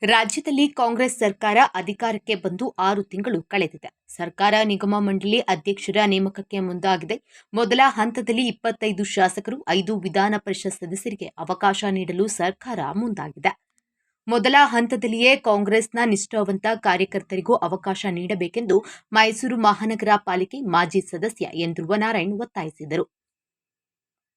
ರಾಜ್ಯದಲ್ಲಿ ಕಾಂಗ್ರೆಸ್ ಸರ್ಕಾರ ಅಧಿಕಾರಕ್ಕೆ ಬಂದು 6 ತಿಂಗಳು ಕಳೆದಿದೆ. ಸರ್ಕಾರ ನಿಗಮ ಮಂಡಳಿ ಅಧ್ಯಕ್ಷರ ನೇಮಕಕ್ಕೆ ಮುಂದಾಗಿದೆ. ಮೊದಲ ಹಂತದಲ್ಲಿ 25 ಶಾಸಕರು, 5 ವಿಧಾನ ಪರಿಷತ್ ಸದಸ್ಯರಿಗೆ ಅವಕಾಶ ನೀಡಲು ಸರ್ಕಾರ ಮುಂದಾಗಿದೆ. ಮೊದಲ ಹಂತದಲ್ಲಿಯೇ ಕಾಂಗ್ರೆಸ್ನ ನಿಷ್ಠಾವಂತ ಕಾರ್ಯಕರ್ತರಿಗೂ ಅವಕಾಶ ನೀಡಬೇಕೆಂದು ಮೈಸೂರು ಮಹಾನಗರ ಪಾಲಿಕೆ ಮಾಜಿ ಸದಸ್ಯ ಎನ್ ಧ್ರುವನಾರಾಯಣ್ ಒತ್ತಾಯಿಸಿದರು.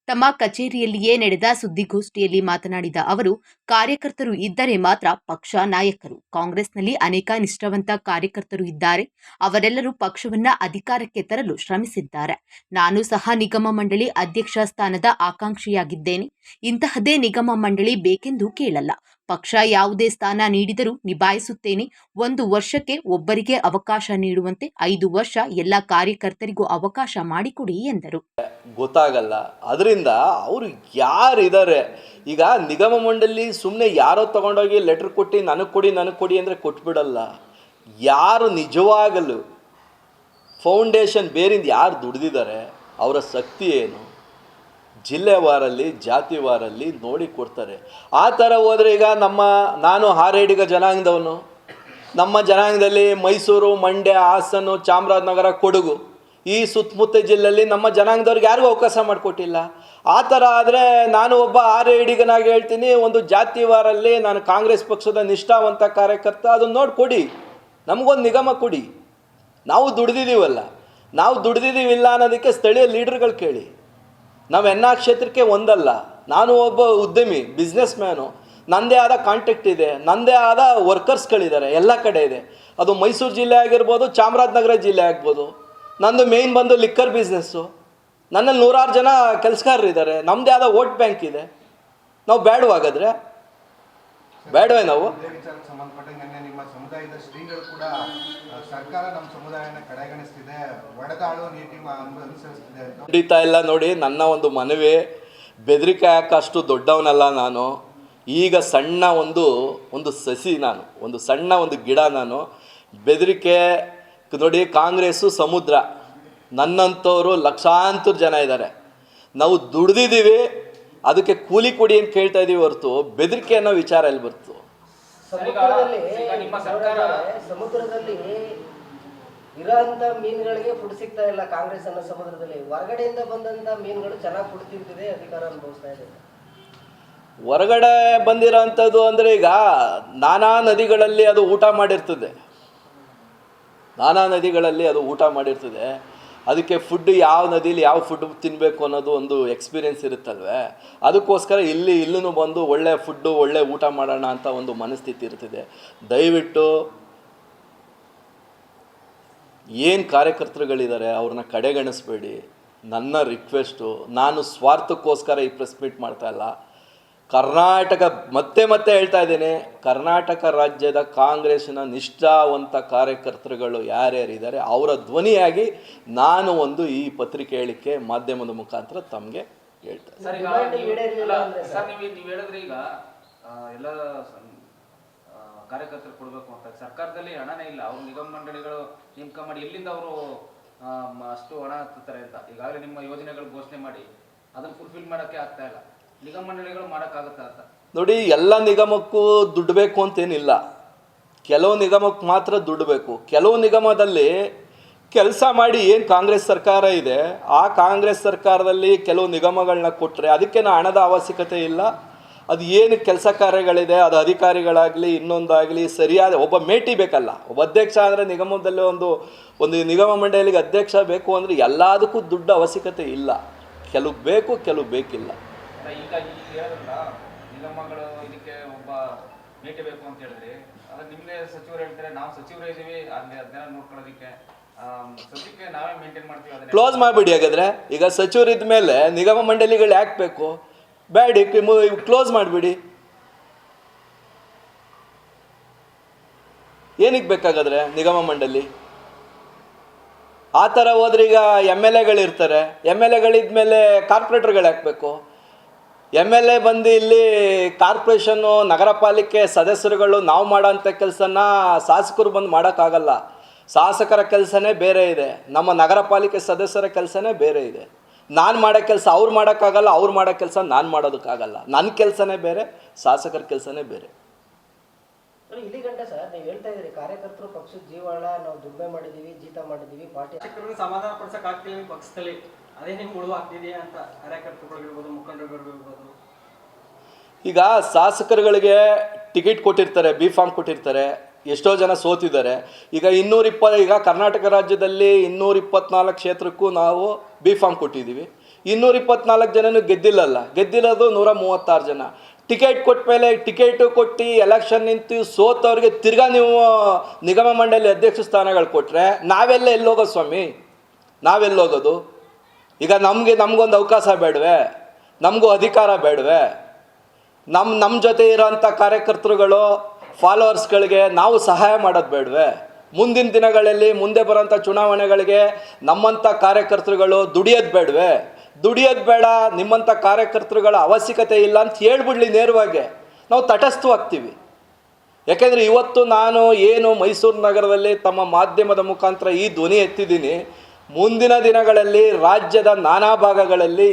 ತಮ್ಮ ಕಚೇರಿಯಲ್ಲಿಯೇ ನಡೆದ ಸುದ್ದಿಗೋಷ್ಠಿಯಲ್ಲಿ ಮಾತನಾಡಿದ ಅವರು, ಕಾರ್ಯಕರ್ತರು ಇದ್ದರೆ ಮಾತ್ರ ಪಕ್ಷ ನಾಯಕರು. ಕಾಂಗ್ರೆಸ್ನಲ್ಲಿ ಅನೇಕ ನಿಷ್ಠಾವಂತ ಕಾರ್ಯಕರ್ತರು ಇದ್ದಾರೆ. ಅವರೆಲ್ಲರೂ ಪಕ್ಷವನ್ನ ಅಧಿಕಾರಕ್ಕೆ ತರಲು ಶ್ರಮಿಸಿದ್ದಾರೆ. ನಾನು ಸಹ ನಿಗಮ ಮಂಡಳಿ ಅಧ್ಯಕ್ಷ ಸ್ಥಾನದ ಆಕಾಂಕ್ಷಿಯಾಗಿದ್ದೇನೆ. ಇಂತಹದೇ ನಿಗಮ ಮಂಡಳಿ ಬೇಕೆಂದು ಕೇಳಲ್ಲ. ಪಕ್ಷ ಯಾವುದೇ ಸ್ಥಾನ ನೀಡಿದರೂ ನಿಭಾಯಿಸುತ್ತೇನೆ. 1 ವರ್ಷಕ್ಕೆ ಒಬ್ಬರಿಗೆ ಅವಕಾಶ ನೀಡುವಂತೆ 5 ವರ್ಷ ಎಲ್ಲ ಕಾರ್ಯಕರ್ತರಿಗೂ ಅವಕಾಶ ಮಾಡಿಕೊಡಿ ಎಂದರು. ಗೊತ್ತಾಗಲ್ಲ. ಅದರಿಂದ ಅವರು ಯಾರಿದ್ದಾರೆ ಈಗ ನಿಗಮ ಮಂಡಳಿ ಸುಮ್ಮನೆ ಯಾರೋ ತಗೊಂಡೋಗಿ ಲೆಟ್ರ್ ಕೊಟ್ಟು ನನಗೆ ಕೊಡಿ ಅಂದರೆ ಕೊಟ್ಬಿಡಲ್ಲ. ಯಾರು ನಿಜವಾಗಲು ಫೌಂಡೇಶನ್ ಬೇರಿಂದ ಯಾರು ದುಡ್ದಿದ್ದಾರೆ, ಅವರ ಶಕ್ತಿ ಏನು, ಜಿಲ್ಲೆವಾರಲ್ಲಿ ಜಾತಿವಾರಲ್ಲಿ ನೋಡಿ ಕೊಡ್ತಾರೆ. ಆ ಥರ ಹೋದರೆ ಈಗ ನಾನು ಹಾರೇಡಿಗ ಜನಾಂಗದವನು. ನಮ್ಮ ಜನಾಂಗದಲ್ಲಿ ಮೈಸೂರು, ಮಂಡ್ಯ, ಹಾಸನ, ಚಾಮರಾಜನಗರ, ಕೊಡಗು ಈ ಸುತ್ತಮುತ್ತ ಜಿಲ್ಲೆಯಲ್ಲಿ ನಮ್ಮ ಜನಾಂಗದವ್ರಿಗೆ ಯಾರಿಗೂ ಅವಕಾಶ ಮಾಡಿಕೊಟ್ಟಿಲ್ಲ. ಆ ಥರ ಆದರೆ ನಾನು ಒಬ್ಬ ಹಾರೇಡಿಗನಾಗಿ ಹೇಳ್ತೀನಿ, ಒಂದು ಜಾತಿವಾರಲ್ಲಿ ನಾನು ಕಾಂಗ್ರೆಸ್ ಪಕ್ಷದ ನಿಷ್ಠಾವಂತ ಕಾರ್ಯಕರ್ತ, ಅದನ್ನು ನೋಡಿ ಕೊಡಿ, ನಮಗೊಂದು ನಿಗಮ ಕೊಡಿ. ನಾವು ದುಡ್ದಿದ್ದೀವಲ್ಲ, ನಾವು ದುಡ್ದಿದ್ದೀವಿಲ್ಲ ಅನ್ನೋದಕ್ಕೆ ಸ್ಥಳೀಯ ಲೀಡರ್ಗಳು ಕೇಳಿ. ನಾವು ಕ್ಷೇತ್ರಕ್ಕೆ ಒಂದಲ್ಲ, ನಾನು ಒಬ್ಬ ಉದ್ಯಮಿ, ಬಿಸ್ನೆಸ್ ಮ್ಯಾನು, ನನ್ನದೇ ಆದ ಕಾಂಟ್ಯಾಕ್ಟ್ ಇದೆ, ನನ್ನದೇ ಆದ ವರ್ಕರ್ಸ್ಗಳಿದ್ದಾರೆ, ಎಲ್ಲ ಕಡೆ ಇದೆ. ಅದು ಮೈಸೂರು ಜಿಲ್ಲೆ ಆಗಿರ್ಬೋದು, ಚಾಮರಾಜನಗರ ಜಿಲ್ಲೆ ಆಗ್ಬೋದು. ನಂದು ಮೇಯ್ನ್ ಬಂದು ಲಿಕ್ಕರ್ ಬಿಸ್ನೆಸ್ಸು. ನನ್ನಲ್ಲಿ 100 ಜನ ಕೆಲಸಗಾರರಿದ್ದಾರೆ. ನಮ್ಮದೇ ಆದ ವೋಟ್ ಬ್ಯಾಂಕ್ ಇದೆ. ನಾವು ಬೇಡವಾಗಾದ್ರೆ ಬೇಡವೇ ನಾವು ನಿಮ್ಮ ಸಮುದಾಯದ ಶ್ರೀಗಳು ಕೂಡ ಸರ್ಕಾರ ನಮ್ಮ ಸಮುದಾಯನ ಕಡೆಗಣಿಸ್ತಿದೆ, ಒಡೆದಾಳು ನೀತಿ ಅನುಸರಿಸ್ತಿದೆ ಅಂತ ಖಂಡಿತ ಇಲ್ಲ. ನೋಡಿ, ನನ್ನ ಒಂದು ಮನವಿ, ಬೆದರಿಕೆ ಹಾಕ ಅಷ್ಟು ದೊಡ್ಡವನಲ್ಲ ನಾನು. ಈಗ ಸಣ್ಣ ಒಂದು ಸಸಿ, ನಾನು ಒಂದು ಸಣ್ಣ ಒಂದು ಗಿಡ. ನಾನು ಬೆದರಿಕೆ ನೋಡಿ, ಕಾಂಗ್ರೆಸ್ಸು ಸಮುದ್ರ, ನನ್ನಂಥವರು ಲಕ್ಷಾಂತರ ಜನ ಇದ್ದಾರೆ. ನಾವು ದುಡ್ದಿದ್ದೀವಿ, ಅದಕ್ಕೆ ಕೂಲಿ ಕೊಡಿ ಅಂತ ಕೇಳ್ತಾ ಇದ್ದೀವಿ ಹೊರತು ಬೆದರಿಕೆ ಅನ್ನೋ ವಿಚಾರ ಎಲ್ಲಿ ಬರ್ತು? ಸಮುದ್ರದಲ್ಲಿ ಇರೋಂಥ ಮೀನುಗಳಿಗೆ ಫುಡ್ ಸಿಗ್ತಾ ಇಲ್ಲ. ಕಾಂಗ್ರೆಸ್ ಅನ್ನೋ ಸಮುದ್ರದಲ್ಲಿ ಹೊರಗಡೆಯಿಂದ ಬಂದಂಥ ಮೀನುಗಳು ಚೆನ್ನಾಗಿ ಫುಡ್ ತಿಂತಿದೆ, ಅಧಿಕಾರ ಅನುಭವಿಸ್ತಾ ಇದೆ. ಹೊರಗಡೆ ಬಂದಿರೋ ಅಂಥದ್ದು ಅಂದರೆ ಈಗ ನಾನಾ ನದಿಗಳಲ್ಲಿ ಅದು ಊಟ ಮಾಡಿರ್ತದೆ. ಅದಕ್ಕೆ ಫುಡ್ ಯಾವ ನದಿಲಿ ಯಾವ ಫುಡ್ ತಿನ್ನಬೇಕು ಅನ್ನೋದು ಒಂದು ಎಕ್ಸ್ಪೀರಿಯೆನ್ಸ್ ಇರುತ್ತಲ್ವೇ. ಅದಕ್ಕೋಸ್ಕರ ಇಲ್ಲೂ ಬಂದು ಒಳ್ಳೆ ಫುಡ್ಡು, ಒಳ್ಳೆ ಊಟ ಮಾಡೋಣ ಅಂತ ಒಂದು ಮನಸ್ಥಿತಿ ಇರ್ತದೆ. ದಯವಿಟ್ಟು ಏನು ಕಾರ್ಯಕರ್ತರುಗಳಿದ್ದಾರೆ ಅವ್ರನ್ನ ಕಡೆಗಣಿಸ್ಬೇಡಿ. ನನ್ನ ರಿಕ್ವೆಸ್ಟು, ನಾನು ಸ್ವಾರ್ಥಕ್ಕೋಸ್ಕರ ಈ ಪ್ರೆಸ್ ಮೀಟ್ ಮಾಡ್ತಾಯಿಲ್ಲ. ಕರ್ನಾಟಕ ಮತ್ತೆ ಹೇಳ್ತಾ ಇದ್ದೇನೆ, ಕರ್ನಾಟಕ ರಾಜ್ಯದ ಕಾಂಗ್ರೆಸ್ಸಿನ ನಿಷ್ಠಾವಂತ ಕಾರ್ಯಕರ್ತರುಗಳು ಯಾರ್ಯಾರಿದ್ದಾರೆ ಅವರ ಧ್ವನಿಯಾಗಿ ನಾನು ಈ ಪತ್ರಿಕೆ ಹೇಳಿಕೆ ಮಾಧ್ಯಮದ ಮುಖಾಂತರ ತಮಗೆ ಹೇಳ್ತಾ ನೀವು ಹೇಳಿದ್ರೆ ಈಗ ಎಲ್ಲ ಕಾರ್ಯಕರ್ತರು ಕೊಡಬೇಕು ಅಂತ ಸರ್ಕಾರದಲ್ಲಿ ಹಣನೇ ಇಲ್ಲ. ಅವ್ರು ನಿಗಮ ಮಂಡಳಿಗಳು ನೇಮಕ ಮಾಡಿ ಎಲ್ಲಿಂದ ಅವರು ಅಷ್ಟು ಹಣ ಹತ್ತುತ್ತಾರೆ ಅಂತ ಈಗಾಗಲೇ ನಿಮ್ಮ ಯೋಜನೆಗಳು ಘೋಷಣೆ ಮಾಡಿ ಅದನ್ನು ಫುಲ್ಫಿಲ್ ಮಾಡೋಕ್ಕೆ ಆಗ್ತಾ ಇಲ್ಲ. ನಿಗಮ ಮಂಡಳಿಗಳು ಮಾಡೋಕ್ಕಾಗುತ್ತಾ ಅಂತ ನೋಡಿ. ಎಲ್ಲ ನಿಗಮಕ್ಕೂ ದುಡ್ಡು ಬೇಕು ಅಂತೇನಿಲ್ಲ. ಕೆಲವು ನಿಗಮಕ್ಕೆ ಮಾತ್ರ ದುಡ್ಡು ಬೇಕು. ಕೆಲವು ನಿಗಮದಲ್ಲಿ ಕೆಲಸ ಮಾಡಿ ಏನು ಕಾಂಗ್ರೆಸ್ ಸರ್ಕಾರ ಇದೆ, ಆ ಕಾಂಗ್ರೆಸ್ ಸರ್ಕಾರದಲ್ಲಿ ಕೆಲವು ನಿಗಮಗಳನ್ನ ಕೊಟ್ಟರೆ ಅದಕ್ಕೆ ಹಣದ ಅವಶ್ಯಕತೆ ಇಲ್ಲ. ಅದು ಏನು ಕೆಲಸ ಕಾರ್ಯಗಳಿದೆ, ಅದು ಅಧಿಕಾರಿಗಳಾಗಲಿ ಇನ್ನೊಂದಾಗಲಿ ಸರಿಯಾದ ಒಬ್ಬ ಮೇಟಿ ಬೇಕಲ್ಲ. ಒಬ್ಬ ಅಧ್ಯಕ್ಷ ಅಂದರೆ ನಿಗಮದಲ್ಲಿ ಒಂದು ನಿಗಮ ಮಂಡಳಿಗೆ ಅಧ್ಯಕ್ಷ ಬೇಕು ಅಂದರೆ ಎಲ್ಲದಕ್ಕೂ ದುಡ್ಡು ಅವಶ್ಯಕತೆ ಇಲ್ಲ. ಕೆಲವು ಬೇಕು, ಕೆಲವು ಬೇಕಿಲ್ಲ. ಈಗ ಹೇಳಿದ್ರಲ್ಲ ನಿಗಮಗಳು ಇದಕ್ಕೆ ಒಬ್ಬ ಮೇಟಿ ಬೇಕು ಅಂತ ಹೇಳಿದ್ರಿ. ಅದ್ರ ನಿಮ್ಗೆ ಸಚಿವರು ಹೇಳ್ತಾರೆ ನಾವು ಸಚಿವರು ಇದ್ದೀವಿ, ಅದನ್ನೆಲ್ಲ ನೋಡ್ಕೊಳ್ಳೋದಕ್ಕೆ ಸದ್ಯಕ್ಕೆ ನಾವೇ ಮೇಂಟೈನ್ ಮಾಡ್ತೀವಿ. ಅದನ್ನ ಕ್ಲೋಸ್ ಮಾಡಿಬಿಡಿ. ಹಾಗಾದ್ರೆ ಈಗ ಸಚಿವರು ಇದ್ದ ಮೇಲೆ ನಿಗಮ ಮಂಡಳಿಗಳು ಯಾಕೆ ಬೇಕು? ಬೇಡಿ, ಕ್ಲೋಸ್ ಮಾಡಿಬಿಡಿ. ಏನಕ್ಕೆ ಬೇಕಾಗಾದ್ರೆ ನಿಗಮ ಮಂಡಳಿ? ಆ ಥರ ಹೋದ್ರೆ ಈಗ MLAಗಳಿರ್ತಾರೆ. MLAಗಳಿದ್ಮೇಲೆ ಕಾರ್ಪೊರೇಟರ್ಗಳು ಹಾಕಬೇಕು. MLA ಬಂದು ಇಲ್ಲಿ ಕಾರ್ಪೊರೇಷನ್ನು, ನಗರ ಪಾಲಿಕೆ ಸದಸ್ಯರುಗಳು ನಾವು ಮಾಡೋಂಥ ಕೆಲಸನ ಶಾಸಕರು ಬಂದು ಮಾಡೋಕ್ಕಾಗಲ್ಲ. ಶಾಸಕರ ಕೆಲಸನೇ ಬೇರೆ ಇದೆ, ನಮ್ಮ ನಗರ ಪಾಲಿಕೆ ಸದಸ್ಯರ ಕೆಲಸನೇ ಬೇರೆ ಇದೆ. ನಾನು ಮಾಡೋ ಕೆಲಸ ಅವ್ರು ಮಾಡೋಕ್ಕಾಗಲ್ಲ, ಅವ್ರು ಮಾಡೋ ಕೆಲಸ ನಾನು ಮಾಡೋದಕ್ಕಾಗಲ್ಲ. ನನ್ನ ಕೆಲಸನೇ ಬೇರೆ, ಶಾಸಕರ ಕೆಲಸನೇ ಬೇರೆ. ಇಲ್ಲಿ ಗಂಟೆ ಸರ್ ನೀವು ಹೇಳ್ತಾ ಇದ್ದೀರಿ ಕಾರ್ಯಕರ್ತರು ಪಕ್ಷದ ಜೀವಾಳ, ನಾವು ದುಡಿಮೆ ಮಾಡಿದ್ದೀವಿ, ಜೀತ ಮಾಡಿದ್ದೀವಿ, ಪಾರ್ಟಿ ಶಿಕ್ಷಕರನ್ನು ಸಮಾಧಾನ ಪಡಿಸಕ್ ಆಗ್ತಿಲ್ಲ ನಿಮ್ಮ ಪಕ್ಷದಲ್ಲಿ, ಅದೇ ನಿಮ್ಗೆ ಉಳಿದು ಆಗ್ತಿದೆಯಾ ಅಂತ ಕಾರ್ಯಕರ್ತರುಗಳಿರ್ಬೋದು, ಮುಖಂಡರುಗಳಿರ್ಬೋದು. ಈಗ ಶಾಸಕರುಗಳಿಗೆ ಟಿಕೆಟ್ ಕೊಟ್ಟಿರ್ತಾರೆ, ಬಿ ಫಾರ್ಮ್ ಕೊಟ್ಟಿರ್ತಾರೆ, ಎಷ್ಟೋ ಜನ ಸೋತಿದ್ದಾರೆ. ಈಗ ಈಗ ಕರ್ನಾಟಕ ರಾಜ್ಯದಲ್ಲಿ 224 ಕ್ಷೇತ್ರಕ್ಕೂ ನಾವು ಬಿ ಫಾರ್ಮ್ ಕೊಟ್ಟಿದ್ದೀವಿ. 224 ಜನನೂ ಗೆದ್ದಿರೋದು 136 ಜನ. ಟಿಕೆಟ್ ಕೊಟ್ಟ ಮೇಲೆ ಟಿಕೆಟು ಕೊಟ್ಟು ಎಲೆಕ್ಷನ್ ನಿಂತು ಸೋತವ್ರಿಗೆ ತಿರ್ಗಾ ನೀವು ನಿಗಮ ಮಂಡಳಿ ಅಧ್ಯಕ್ಷ ಸ್ಥಾನಗಳು ಕೊಟ್ಟರೆ ನಾವೆಲ್ಲ ಎಲ್ಲೋಗೋದು ಸ್ವಾಮಿ, ನಾವೆಲ್ಲೋಗೋದು? ಈಗ ನಮಗೊಂದು ಅವಕಾಶ ಬೇಡವೆ? ನಮಗೂ ಅಧಿಕಾರ ಬೇಡವೆ? ನಮ್ಮ ಜೊತೆ ಇರೋಂಥ ಕಾರ್ಯಕರ್ತರುಗಳು, ಫಾಲೋವರ್ಸ್ಗಳಿಗೆ ನಾವು ಸಹಾಯ ಮಾಡೋದು ಬೇಡವೆ? ಮುಂದಿನ ದಿನಗಳಲ್ಲಿ ಮುಂದೆ ಬರೋಂಥ ಚುನಾವಣೆಗಳಿಗೆ ನಮ್ಮಂಥ ಕಾರ್ಯಕರ್ತರುಗಳು ದುಡಿಯೋದು ಬೇಡವೆ? ದುಡಿಯೋದು ಬೇಡ, ನಿಮ್ಮಂಥ ಕಾರ್ಯಕರ್ತರುಗಳ ಅವಶ್ಯಕತೆ ಇಲ್ಲ ಅಂತ ಹೇಳ್ಬಿಡ್ಲಿ ನೇರವಾಗಿ, ನಾವು ತಟಸ್ಥವಾಗ್ತೀವಿ. ಯಾಕೆಂದರೆ ಇವತ್ತು ನಾನು ಏನು ಮೈಸೂರು ನಗರದಲ್ಲಿ ತಮ್ಮ ಮಾಧ್ಯಮದ ಮುಖಾಂತರ ಈ ಧ್ವನಿ ಎತ್ತಿದ್ದೀನಿ, ಮುಂದಿನ ದಿನಗಳಲ್ಲಿ ರಾಜ್ಯದ ನಾನಾ ಭಾಗಗಳಲ್ಲಿ